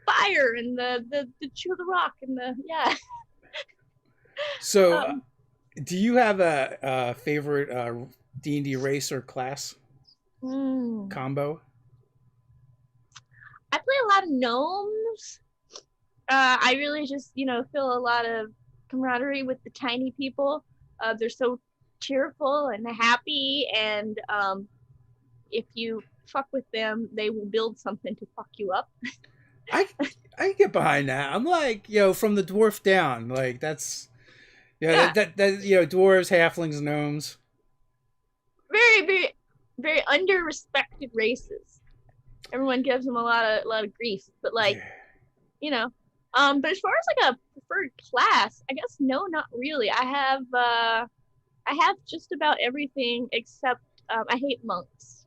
B: fire and the chew the rock and the yeah.
A: So, do you have a favorite D&D race or class combo?
B: I play a lot of gnomes. I really just feel a lot of camaraderie with the tiny people. They're so cheerful and happy, and if you fuck with them, they will build something to fuck you up.
A: I get behind that. I'm like, from the dwarf down, like that's that dwarves, halflings, gnomes.
B: Very, very, very under-respected races. Everyone gives them a lot of grief, but like, but as far as like a preferred class, I guess no, not really. I have just about everything except I hate monks.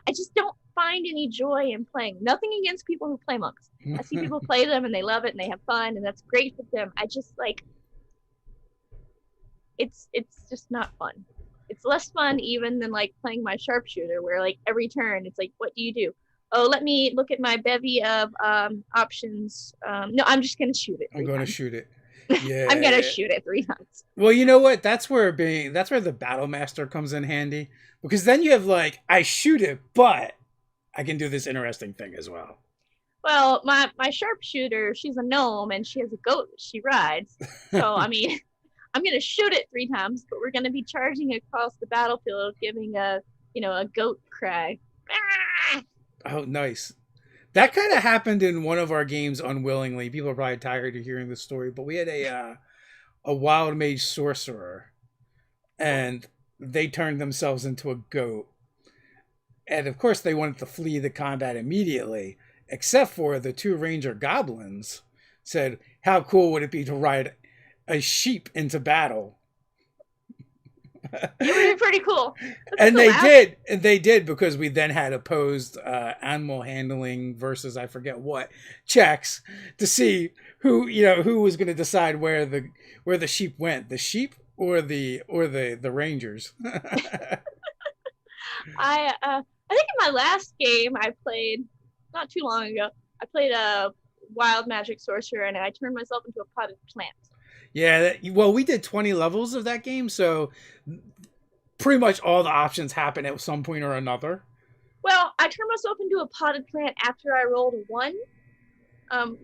B: I just don't find any joy in playing. Nothing against people who play monks. I see people play them and they love it and they have fun and that's great for them. I just like it's just not fun. It's less fun even than like playing my sharpshooter where like every turn it's like, what do you do? Oh, let me look at my bevy of options. No, I'm just gonna shoot it.
A: I'm going to shoot it. Yeah.
B: I'm gonna shoot it 3 times.
A: Well, you know what? That's where the battle master comes in handy, because then you have like, I shoot it, but I can do this interesting thing as well.
B: Well, my sharpshooter, she's a gnome and she has a goat that she rides. So I mean, I'm gonna shoot it 3 times, but we're gonna be charging across the battlefield, giving a goat cry. Ah!
A: Oh, nice. That kind of happened in one of our games unwillingly. People are probably tired of hearing the story, but we had a wild mage sorcerer, and they turned themselves into a goat. And of course, they wanted to flee the combat immediately, except for the 2 ranger goblins said, "How cool would it be to ride a sheep into battle?"
B: It would be pretty cool.
A: And they did because we then had opposed animal handling versus I forget what checks to see who was going to decide where the sheep went, the sheep or the rangers.
B: I think in my last game I played not too long ago, I played a wild magic sorcerer and I turned myself into a potted plant.
A: Yeah, well, we did 20 levels of that game, so pretty much all the options happen at some point or another.
B: Well, I turned myself into a potted plant after I rolled a 1,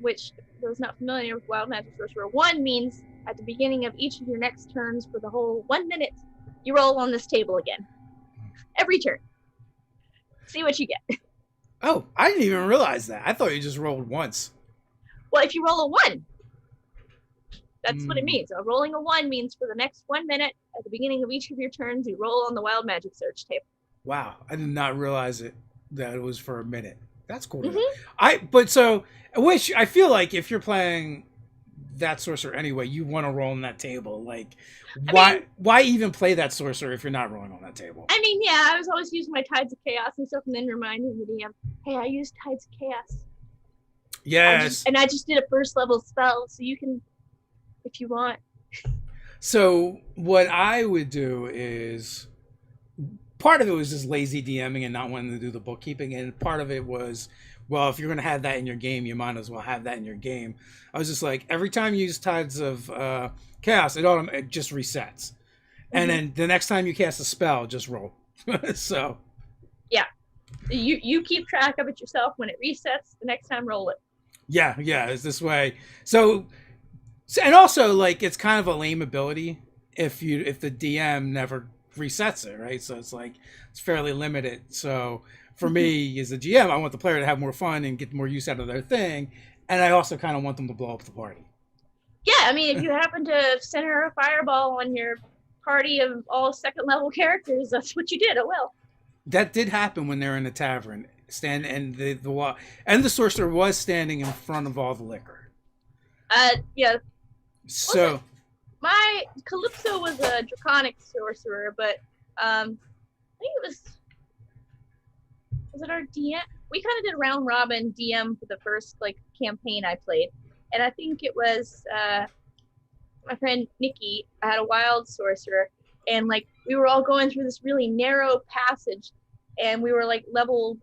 B: which for those not familiar with wild magic sorcerer, 1 means at the beginning of each of your next turns for the whole 1 minute, you roll on this table again. Every turn. See what you get.
A: Oh, I didn't even realize that. I thought you just rolled once.
B: Well, if you roll a 1, that's what it means. So rolling a 1 means for the next 1 minute, at the beginning of each of your turns, you roll on the wild magic search table.
A: Wow, I did not realize that it was for a minute. That's cool.
B: Mm-hmm.
A: Which I feel like if you're playing that sorcerer anyway, you want to roll on that table. Like, why even play that sorcerer if you're not rolling on that table?
B: I mean, yeah, I was always using my Tides of Chaos and stuff, and then reminding the DM, hey, I used Tides of Chaos.
A: Yes.
B: I just did a 1st level spell, so you can, if you want.
A: So what I would do is, part of it was just lazy DMing and not wanting to do the bookkeeping, and part of it was, well, if you're going to have that in your game, you might as well have that in your game. I was just like, every time you use Tides of Chaos, it just resets. And then the next time you cast a spell, just roll. So
B: Yeah, you keep track of it yourself. When it resets, the next time roll it.
A: yeah, it's this way. So and also like it's kind of a lame ability if the DM never resets it, right? So it's like it's fairly limited. So for me as a GM, I want the player to have more fun and get more use out of their thing, and I also kind of want them to blow up the party.
B: Yeah, I mean, if you happen to center a fireball on your party of all second level characters, that's what you did. Oh well.
A: That did happen when they were in the tavern. And the sorcerer was standing in front of all the liquor.
B: Yeah.
A: So
B: My Calypso was a draconic sorcerer, but I think it was it our DM? We kind of did round robin DM for the first like campaign I played, and I think it was my friend Nikki. I had a wild sorcerer, and like we were all going through this really narrow passage, and we were like level.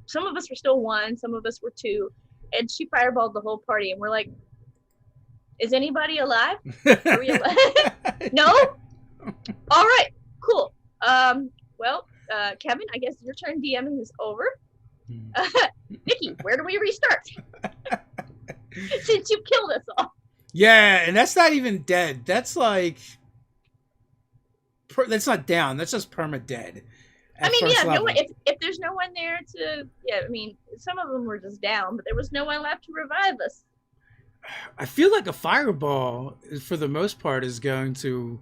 B: Some of us were still 1, some of us were 2, and she fireballed the whole party, and we're like, "Is anybody alive? Are we alive? No? All right, cool. Well, Kevin, I guess your turn DMing is over. Nikki, where do we restart? Since you killed us all."
A: Yeah, and that's not even dead. That's like that's not down. That's just perma dead.
B: I mean, yeah, no one, if there's no one there to, yeah, I mean, some of them were just down, but there was no one left to revive us.
A: I feel like a fireball, for the most part, is going to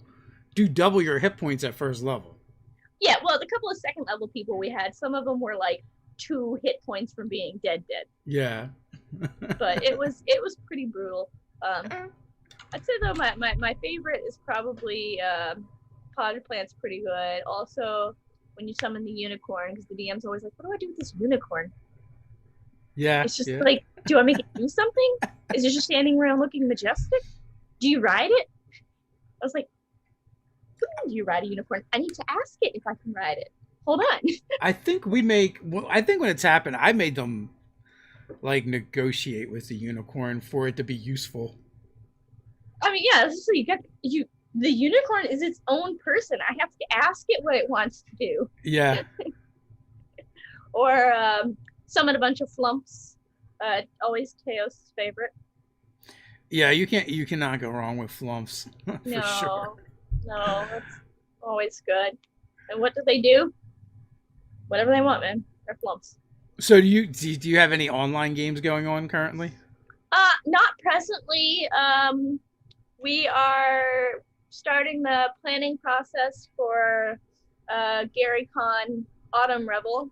A: do double your hit points at first level.
B: Yeah, well, the couple of second level people we had, some of them were like 2 hit points from being dead.
A: Yeah.
B: But it was pretty brutal. I'd say though my favorite is probably Potted Plant's pretty good. Also, when you summon the unicorn, because the DM's always like, "What do I do with this unicorn?"
A: Yeah.
B: It's just like, do I make it do something? Is it just standing around looking majestic? Do you ride it? I was like, "What do you ride a unicorn? I need to ask it if I can ride it. Hold on."
A: I think when it's happened, I made them like negotiate with the unicorn for it to be useful.
B: I mean, yeah, so the unicorn is its own person. I have to ask it what it wants to do.
A: Yeah.
B: Or summon a bunch of flumps. Always Teos' favorite.
A: Yeah, you cannot go wrong with flumps. For sure.
B: No, that's always good. And what do? Whatever they want, man. They're flumps.
A: So do you have any online games going on currently?
B: Not presently. We are starting the planning process for Gary Con Autumn Rebel,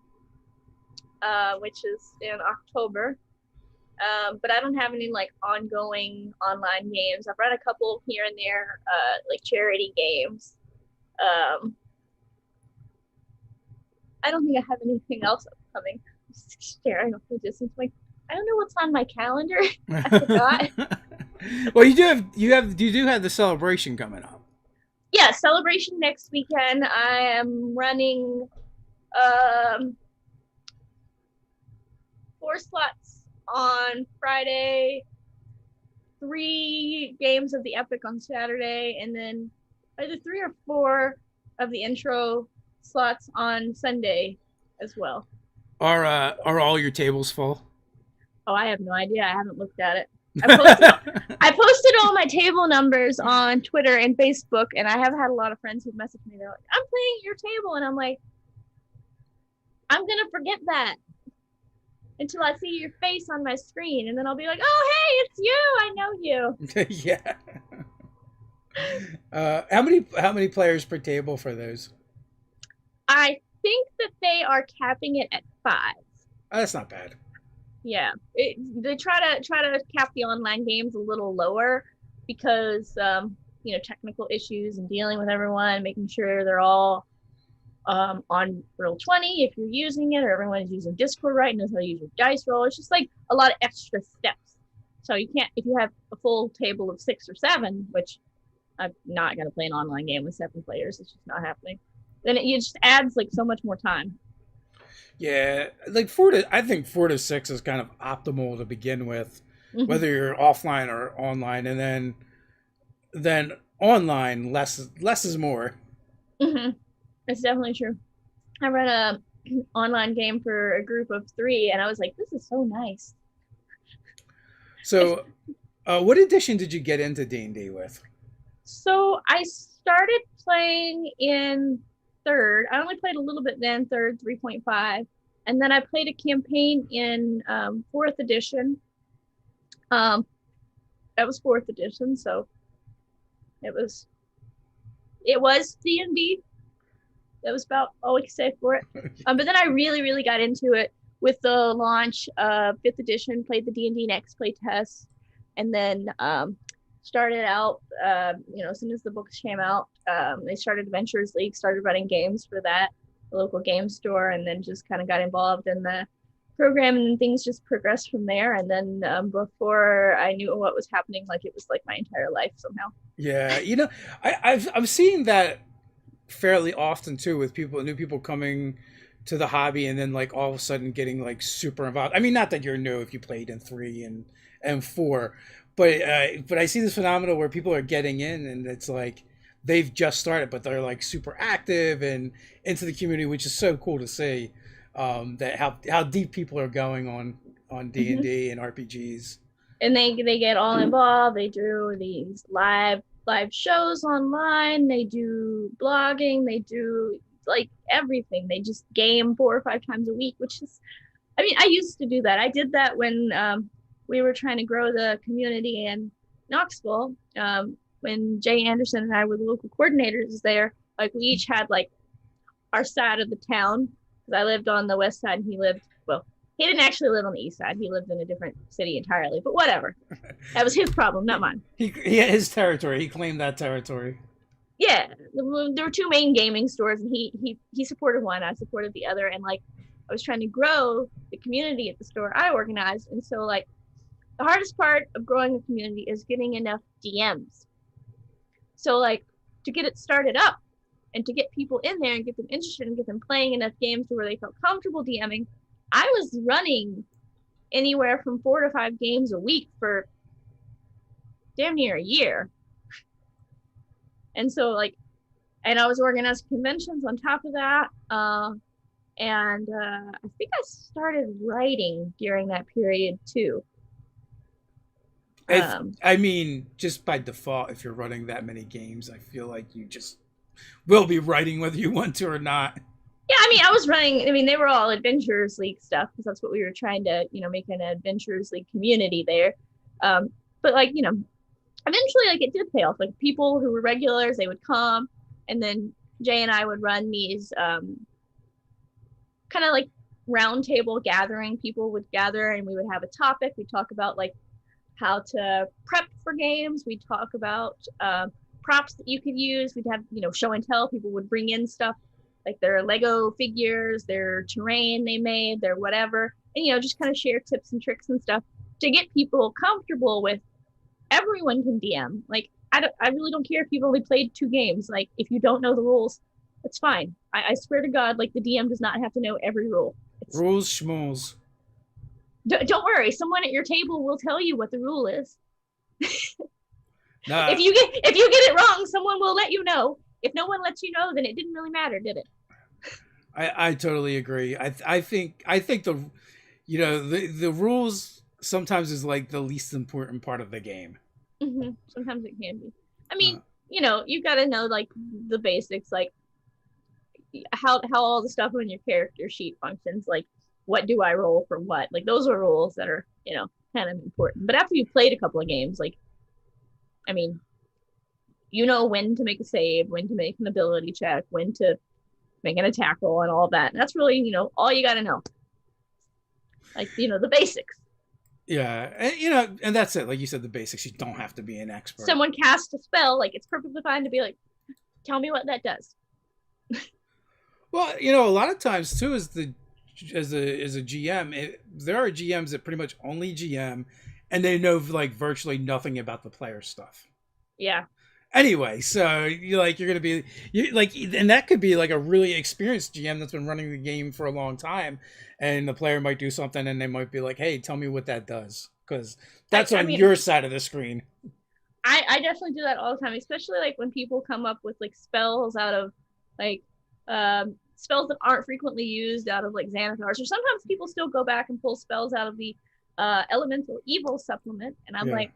B: which is in October. But I don't have any like ongoing online games. I've run a couple here and there, like charity games. I don't think I have anything else upcoming. I'm just staring off the distance, like I don't know what's on my calendar. I forgot.
A: Well, you do have the celebration coming up.
B: Yeah, celebration next weekend. I am running 4 slots on Friday, 3 games of the Epic on Saturday, and then either 3 or 4 of the intro slots on Sunday as well.
A: Are all your tables full?
B: Oh, I have no idea. I haven't looked at it. I posted all my table numbers on Twitter and Facebook, and I have had a lot of friends who've messaged me. They're like, "I'm playing your table," and I'm like, "I'm gonna forget that until I see your face on my screen, and then I'll be like, oh, hey, it's you. I know you."
A: Yeah. How many players per table for those?
B: I think that they are capping it at 5.
A: Oh, that's not bad.
B: Yeah, they try to cap the online games a little lower because technical issues and dealing with everyone, making sure they're all on Roll20 if you're using it, or everyone is using Discord right and knows how to use your dice roll. It's just like a lot of extra steps. So you can't, if you have a full table of 6 or 7, which I'm not gonna play an online game with 7 players. It's just not happening. Then it just adds like so much more time.
A: Yeah, like I think 4 to 6 is kind of optimal to begin with, whether you're offline or online, and then online less is more.
B: Hmm. It's definitely true. I ran a online game for a group of three, and I was like, this is so nice.
A: So, what edition did you get into D&D with?
B: So I started playing in third. I only played a little bit then, third, 3.5. And then I played a campaign in fourth edition. Um, that was fourth edition, so it was D&D. That was about all we could say for it. But then I really, really got into it with the launch of fifth edition, played the D&D Next play test, and then started out, as soon as the books came out, they started Adventures League, started running games for that, the local game store, and then just kind of got involved in the program, and things just progressed from there. And then before I knew what was happening, like it was like my entire life somehow.
A: Yeah, I'm seeing that fairly often too with people, new people coming to the hobby, and then like all of a sudden getting like super involved. I mean, not that you're new if you played in 3 and 4, but I see this phenomenon where people are getting in, and it's like they've just started, but they're like super active and into the community, which is so cool to see. That how deep people are going on D and
B: Mm-hmm.
A: D and RPGs.
B: And they get all involved. They do these live shows online. They do blogging. They do like everything. They just game 4 or 5 times a week, which is, I mean, I used to do that. I did that when we were trying to grow the community in Knoxville. When Jay Anderson and I were the local coordinators there, like we each had like our side of the town, because I lived on the west side and he lived, well, he didn't actually live on the east side. He lived in a different city entirely, but whatever. That was his problem, not mine.
A: He had his territory. He claimed that territory.
B: Yeah, there were two main gaming stores, and he supported one. I supported the other, and like I was trying to grow the community at the store I organized, and so like the hardest part of growing a community is getting enough DMs. So like to get it started up and to get people in there and get them interested and get them playing enough games to where they felt comfortable DMing, I was running anywhere from 4 to 5 games a week for damn near a year. And so like, and I was organizing conventions on top of that. And I think I started writing during that period too.
A: If
B: Um,
A: I mean, just by default, if you're running that many games, I feel like you just will be writing whether you want to or not.
B: yeah, I mean, I was running. I mean, they were all Adventures League stuff because that's what we were trying to, make an Adventures League community there. Um, but like, eventually, like it did pay off. Like people who were regulars, they would come, and then Jay and I would run these kind of like round table gathering. People would gather, and we would have a topic. We'd talk about like how to prep for games. We'd talk about props that you could use. We'd have, show and tell. People would bring in stuff like their Lego figures, their terrain they made, their whatever, and just kind of share tips and tricks and stuff to get people comfortable with everyone can DM. Like I really don't care if you've only played 2 games. Like if you don't know the rules, it's fine. I swear to God, like the DM does not have to know every rule. It's
A: Rules schmools.
B: don't worry, someone at your table will tell you what the rule is.
A: Nah,
B: If you get it wrong, someone will let you know. If no one lets you know, then it didn't really matter, did it?
A: I totally agree. I think the rules sometimes is like the least important part of the game.
B: Mm-hmm. Sometimes it can be. I
A: Uh,
B: mean, you've got to know like the basics, like how all the stuff on your character sheet functions. Like, what do I roll for what? Like, those are rules that are kind of important. But after you've played a couple of games, like, I mean, when to make a save, when to make an ability check, when to make an attack roll, and all that. And that's really all you got to know. Like the basics.
A: yeah, and that's it. Like you said, the basics. You don't have to be an expert.
B: Someone casts a spell, like it's perfectly fine to be like, tell me what that does.
A: Well, a lot of times too, as a GM, there are GMs that pretty much only GM, and they know like virtually nothing about the player stuff.
B: Yeah.
A: Anyway, so you're gonna be and that could be like a really experienced GM that's been running the game for a long time, and the player might do something, and they might be like, "Hey, tell me what that does," because that's
B: I
A: on
B: mean,
A: your side of the screen.
B: I definitely do that all the time, especially like when people come up with like spells out of like spells that aren't frequently used out of like Xanathars, or sometimes people still go back and pull spells out of the Elemental Evil supplement, and I'm
A: Yeah.
B: like,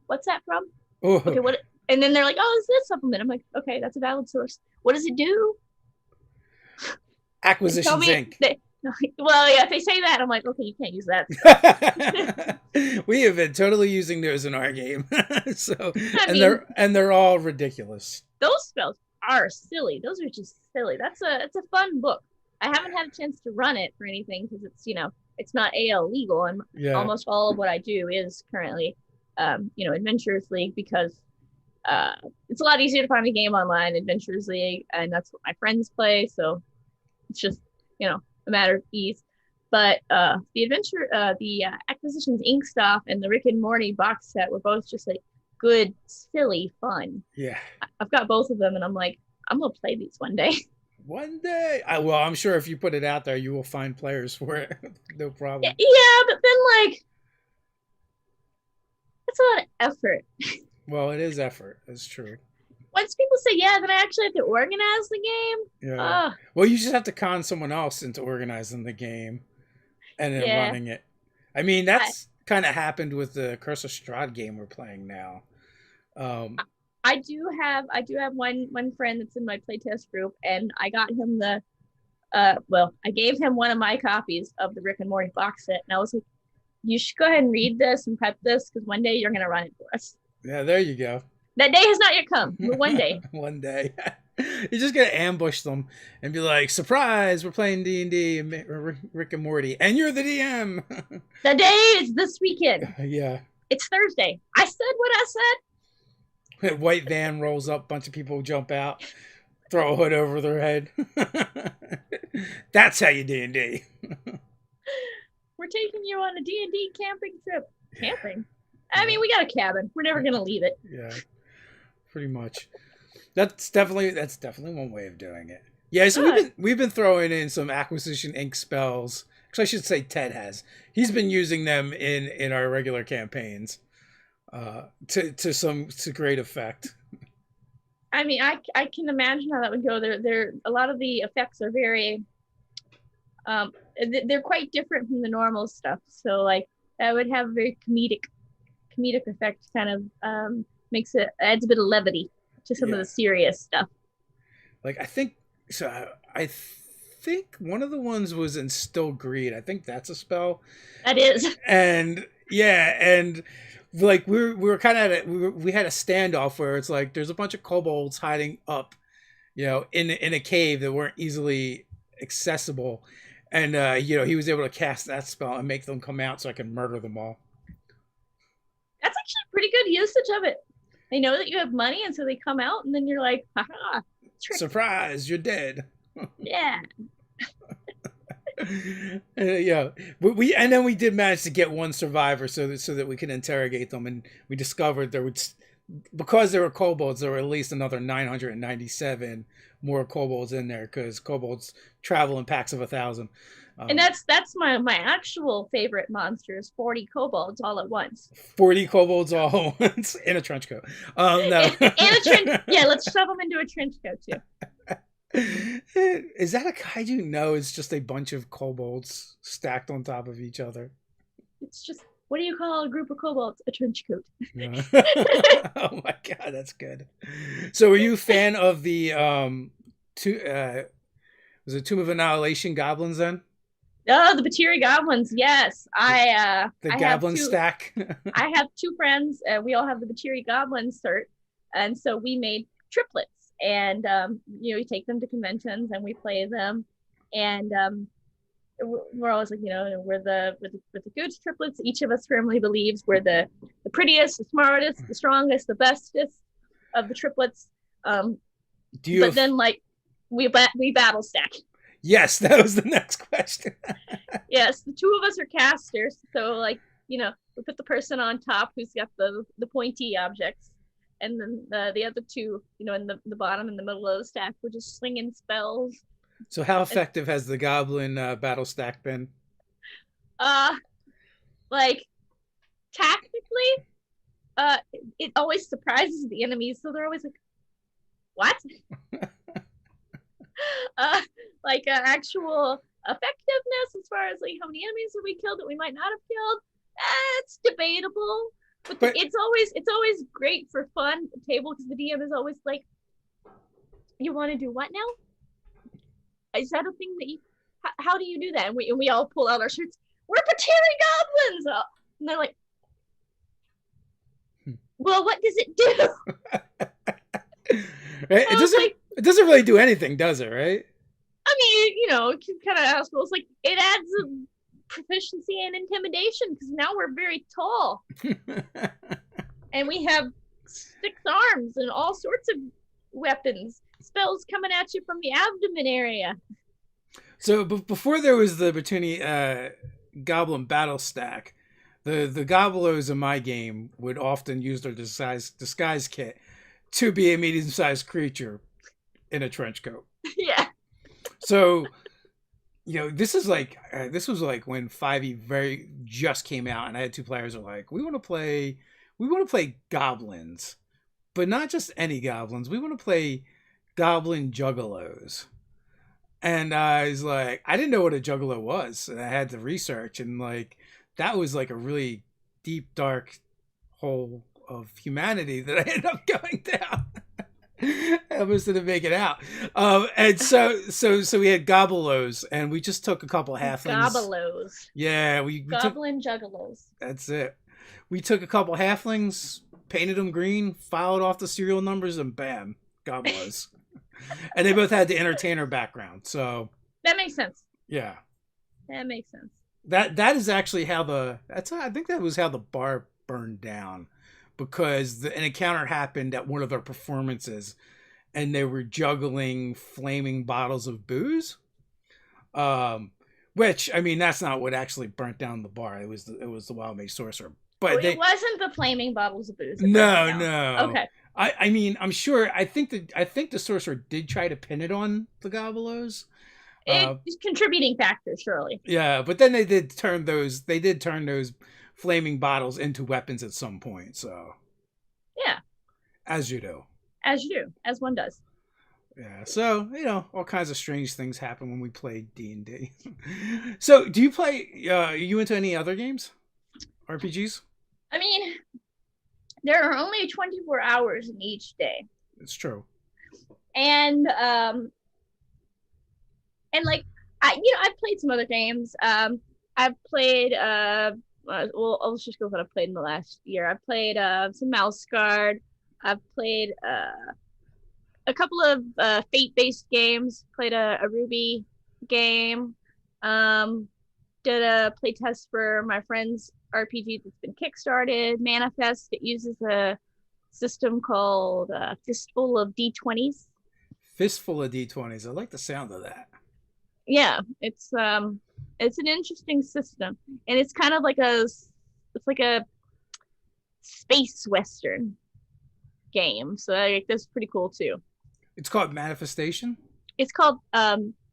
B: what's that from? Okay,
A: Oh,
B: what? And then they're like, oh, it's this supplement. I'm like, okay, that's a valid source. What does it do? And tell
A: Acquisitions
B: me
A: Inc.
B: that. Well, yeah, if they say that, I'm like, okay, you can't use that stuff.
A: We have been totally using those in our game. So,
B: I
A: and
B: mean,
A: they're all ridiculous.
B: those spells are silly. Those are just silly. It's a fun book. I haven't had a chance to run it for anything because it's not AL legal, and
A: Yeah.
B: almost all of what I do is currently Adventurers League, because uh, it's a lot easier to find a game online, Adventurers League, and that's what my friends play. So it's just a matter of ease. But the Acquisitions Inc. stuff and the Rick and Morty box set were both just like good, silly fun.
A: Yeah.
B: I've got both of them, and I'm like, I'm gonna play these one day.
A: One day. Well, I'm sure if you put it out there, you will find players for it. No
B: Yeah,
A: problem.
B: but then like it's a lot of effort.
A: Well, it is effort. That's true.
B: Once people say yeah, then I actually have to organize the game.
A: Yeah. Well, you just have to con someone else into organizing the game and then
B: Yeah.
A: running it. I mean,
B: I,
A: that's kind of happened with the Curse of Strahd game we're playing now. Um,
B: I do have one friend that's in my playtest group, and I got him I gave him one of my copies of the Rick and Morty box set, and I was like, you should go ahead and read this and prep this, because one day you're gonna run it for us.
A: yeah, there you go.
B: That day has not yet come, but one day.
A: One day. You're just gonna ambush them and be like, "Surprise! We're playing D&D, Rick and Morty, and you're the DM."
B: The day is this weekend.
A: Yeah.
B: It's Thursday. I said what I said.
A: White van rolls up, bunch of people jump out, throw a hood over their head. That's how you D&D.
B: We're taking you on a D&D camping trip. Camping? I mean, we got a cabin. We're never gonna leave it.
A: Yeah, pretty much. That's definitely one way of doing it. Yeah, so we've been throwing in some Acquisition Inc. spells. Actually, I should say Ted has. He's been using them in our regular campaigns, to great effect.
B: I mean, I can imagine how that would go. There a lot of the effects are very they're quite different from the normal stuff. So like that would have a very comedic effect, kind of adds a bit of levity to some of the serious stuff.
A: Like I think one of the ones was Instill Greed. I think that's a spell.
B: That is.
A: And yeah, and like we were kind of we had a standoff where it's like there's a bunch of kobolds hiding up, in a cave that weren't easily accessible, and he was able to cast that spell and make them come out so I could murder them all.
B: That's actually pretty good usage of it. They know that you have money, and so they come out, and then you're like, haha,
A: surprise, you're dead.
B: Yeah.
A: Yeah, and then we did manage to get one survivor so that we could interrogate them, and we discovered because there were kobolds, there were at least another 997 more kobolds in there, because kobolds travel in packs of 1,000.
B: And that's my actual favorite monster is 40 kobolds all at once.
A: 40 kobolds all at once in a trench coat. No.
B: And a trench. Yeah, let's shove them into a trench coat too.
A: Is that a kaiju? No, it's just a bunch of kobolds stacked on top of each other.
B: It's just, what do you call a group of kobolds? A trench coat.
A: Oh my god, that's good. So, are you a fan of the was it Tomb of Annihilation goblins then?
B: Oh, the Batiri goblins. Yes, I
A: goblin stack.
B: I have two friends. We all have the Batiri goblin cert, and so we made triplets. And we take them to conventions and we play them, and we're always like, we're the good triplets. Each of us firmly believes we're the prettiest, the smartest, the strongest, the bestest of the triplets. Then like we battle stack.
A: Yes, that was the next question.
B: Yes, the two of us are casters, so like we put the person on top who's got the pointy objects. And then the other two, in the bottom and the middle of the stack, were just slinging spells.
A: So how effective has the goblin battle stack been?
B: Like tactically, it always surprises the enemies, so they're always like, what? uh, like actual effectiveness as far as like how many enemies have we killed that we might not have killed. It's debatable, but
A: But
B: it's always great for fun table because the DM is always like, "You want to do what now? Is that a thing that you? How do you do that?" And we all pull out our shirts. We're Pateri goblins, and they're like, "Well, what does it do?"
A: right?
B: I was like,
A: It doesn't really do anything, does it? Right?
B: I mean, you can kind of ask, well, it's like it adds a proficiency and intimidation because now we're very tall and we have 6 arms and all sorts of weapons, spells coming at you from the abdomen area.
A: So before there was the Batuni Goblin battle stack, the Gobblos in my game would often use their disguise kit to be a medium sized creature in a trench coat.
B: Yeah.
A: So this was like when 5e very just came out, and I had 2 players who were like, we want to play goblins, but not just any goblins. We want to play goblin juggalos. And I was like, I didn't know what a juggalo was, and I had to research, and like that was like a really deep, dark hole of humanity that I ended up going down. I almost didn't make it out. And so we had gobbleos, and we just took a couple halflings.
B: Gobbelos.
A: Yeah, we
B: Goblin juggalos.
A: That's it. We took a couple halflings, painted them green, filed off the serial numbers, and bam, gobbleos. And they both had the entertainer background, so
B: that makes sense.
A: Yeah,
B: that makes sense.
A: That is actually how I think that was how the bar burned down, because an encounter happened at one of their performances, and they were juggling flaming bottles of booze. Which, I mean, that's not what actually burnt down the bar. It was the Wild Mage Sorcerer. But
B: it wasn't the flaming bottles of booze.
A: No.
B: Okay.
A: I mean, I'm sure. I think the sorcerer did try to pin it on the gobbleos.
B: It's contributing factor, surely.
A: Yeah, but then they did turn those flaming bottles into weapons at some point. So
B: yeah,
A: as you do,
B: as one does.
A: Yeah, so all kinds of strange things happen when we play D&D. So, do you play? Are you into any other games, RPGs?
B: I mean, there are only 24 hours in each day.
A: It's true.
B: And like I've played some other games. I've played well, let's just go with what I've played in the last year. I've played some Mouse Guard. I've played a couple of fate-based games. Played a Ruby game. Did a playtest for my friend's RPG that's been kickstarted, Manifest. It uses a system called Fistful of D20s.
A: Fistful of D20s. I like the sound of that.
B: Yeah, it's an interesting system, and it's kind of like a space western game. So that's pretty cool too.
A: It's called Manifestation.
B: It's called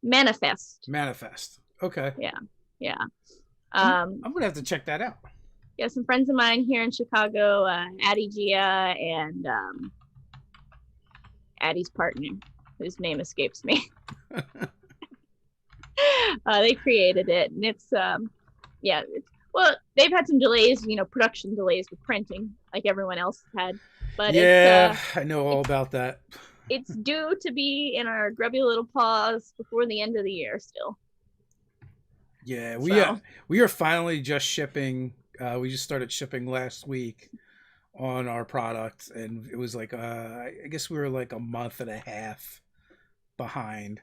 B: Manifest.
A: Manifest. Okay.
B: Yeah.
A: I'm gonna have to check that out.
B: Yeah, some friends of mine here in Chicago, Addie Gia and Addie's partner, whose name escapes me. They created it, and it's they've had some delays, production delays with printing, like everyone else had. But
A: yeah, I know all about that.
B: It's due to be in our grubby little paws before the end of the year still.
A: Yeah, we are finally just shipping. We just started shipping last week on our product, and it was like I guess we were like a month and a half behind.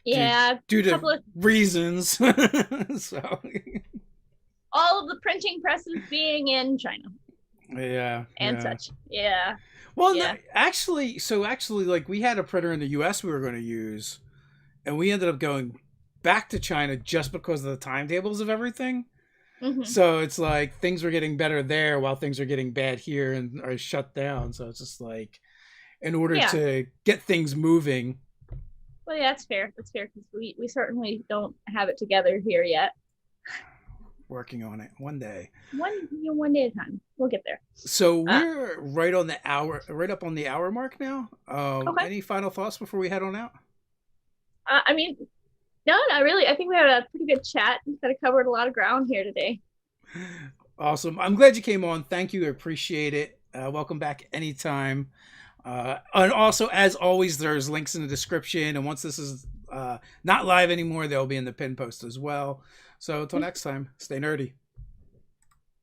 B: Yeah,
A: due to reasons. So
B: all of the printing presses being in China.
A: Yeah.
B: And such. Yeah.
A: Well, yeah. Actually, like we had a printer in the US we were going to use, and we ended up going back to China just because of the timetables of everything. Mm-hmm. So it's like things were getting better there while things are getting bad here and are shut down. So it's just like, in order to get things moving.
B: Well, yeah, that's fair. That's fair because we certainly don't have it together here yet.
A: Working on it one day.
B: One day at a time. We'll get there.
A: So we're right on the hour, right up on the hour mark now.
B: Okay.
A: Any final thoughts before we head on out?
B: I mean, no, not really. I think we had a pretty good chat. We kind of covered a lot of ground here today.
A: Awesome. I'm glad you came on. Thank you. I appreciate it. Welcome back anytime. And also, as always, there's links in the description. And once this is not live anymore, they'll be in the pin post as well. So until next time, stay nerdy.